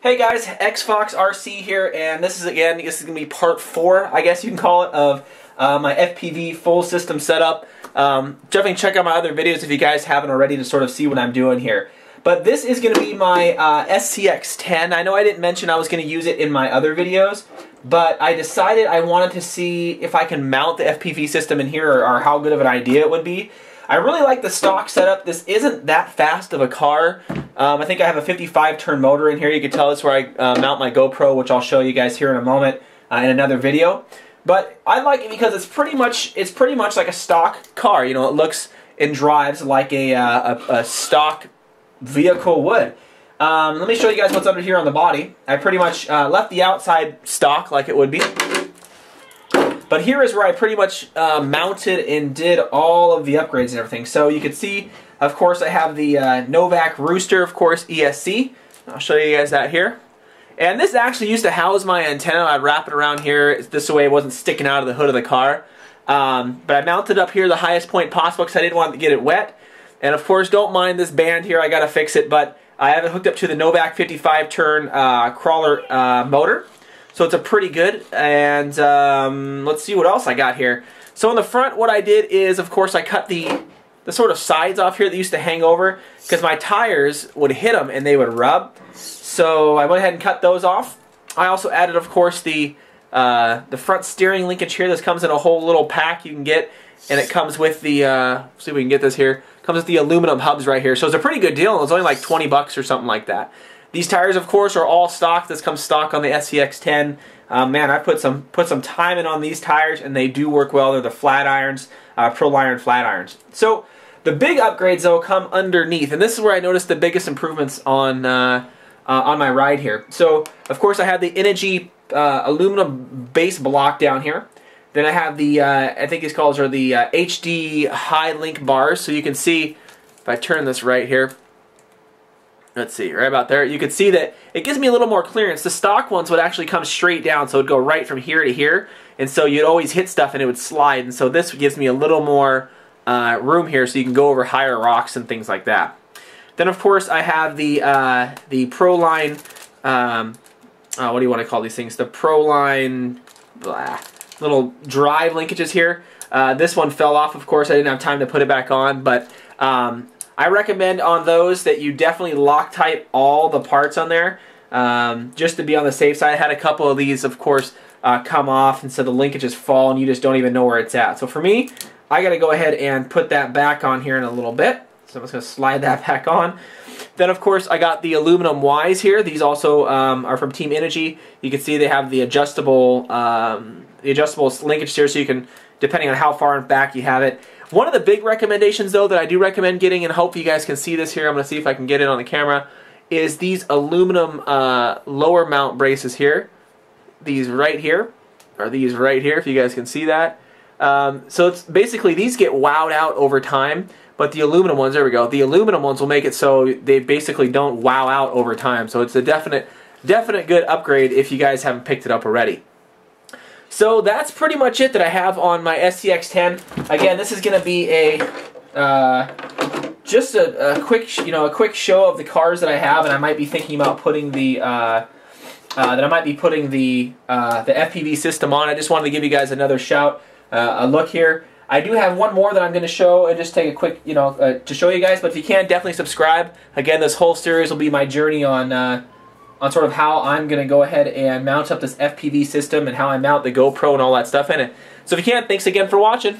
Hey guys, XFoxRC here, and this is going to be part 4, I guess you can call it, of my FPV full system setup. Definitely check out my other videos if you guys haven't already to sort of see what I'm doing here. But this is going to be my SCX10. I know I didn't mention I was going to use it in my other videos, but I decided I wanted to see if I can mount the FPV system in here or how good of an idea it would be. I really like the stock setup. This isn't that fast of a car. I think I have a 55-turn motor in here. You can tell that's where I mount my GoPro, which I'll show you guys here in a moment in another video. But I like it because it's pretty much like a stock car. You know, it looks and drives like a stock vehicle would. Let me show you guys what's under here on the body. I pretty much left the outside stock like it would be. But here is where I pretty much mounted and did all of the upgrades and everything. So you can see, of course, I have the Novak Rooster, of course, ESC. I'll show you guys that here. And this actually used to house my antenna. I'd wrap it around here. This way it wasn't sticking out of the hood of the car. But I mounted up here the highest point possible because I didn't want to get it wet. And of course, don't mind this band here. I got to fix it. But I have it hooked up to the Novak 55-turn crawler motor. So it's a pretty good, and let's see what else I got here. So in the front, what I did is, of course, I cut the sort of sides off here that used to hang over because my tires would hit them and they would rub. So I went ahead and cut those off. I also added, of course, the front steering linkage here. This comes in a whole little pack you can get, and it comes with the, see if we can get this here, comes with the aluminum hubs right here. So it's a pretty good deal. It was only like 20 bucks or something like that. These tires, of course, are all stock. This comes stock on the SCX10. Man, I put some time in on these tires, and they do work well. They're the flat irons, Pro-Iron flat irons. So the big upgrades, though, come underneath, and this is where I noticed the biggest improvements on my ride here. So, of course, I have the Linkage aluminum base block down here. Then I have the, I think these colors are the HD high link bars. So you can see, if I turn this right here, let's see, right about there, you can see that it gives me a little more clearance. The stock ones would actually come straight down, so it would go right from here to here, and so you'd always hit stuff and it would slide, and so this gives me a little more room here so you can go over higher rocks and things like that. Then, of course, I have the Pro-Line, what do you want to call these things? The Pro-Line little drive linkages here. This one fell off, of course. I didn't have time to put it back on, but I recommend on those that you definitely Loctite all the parts on there, just to be on the safe side. I had a couple of these, of course, come off, and so the linkages fall, and you just don't even know where it's at. So for me, I got to go ahead and put that back on here in a little bit. So I'm just going to slide that back on. Then, of course, I got the aluminum Ys here. These also are from Team Linkage. You can see they have the adjustable linkage here, so you can, depending on how far back you have it. One of the big recommendations, though, that I do recommend getting, and hope you guys can see this here, I'm going to see if I can get it on the camera, is these aluminum lower mount braces here. These right here, or these right here, if you guys can see that. So it's basically, these get wowed out over time, but the aluminum ones, there we go, the aluminum ones will make it so they basically don't wow out over time. So it's a definite good upgrade if you guys haven't picked it up already. So that's pretty much it that I have on my SCX10. Again, this is going to be just a quick show of the cars that I have, and I might be thinking about putting the FPV system on. I just wanted to give you guys another a look here. I do have one more that I'm going to show and just take a quick, to show you guys. But if you can, definitely subscribe. Again, this whole series will be my journey on sort of how I'm going to go ahead and mount up this FPV system and how I mount the GoPro and all that stuff in it. So if you can, thanks again for watching.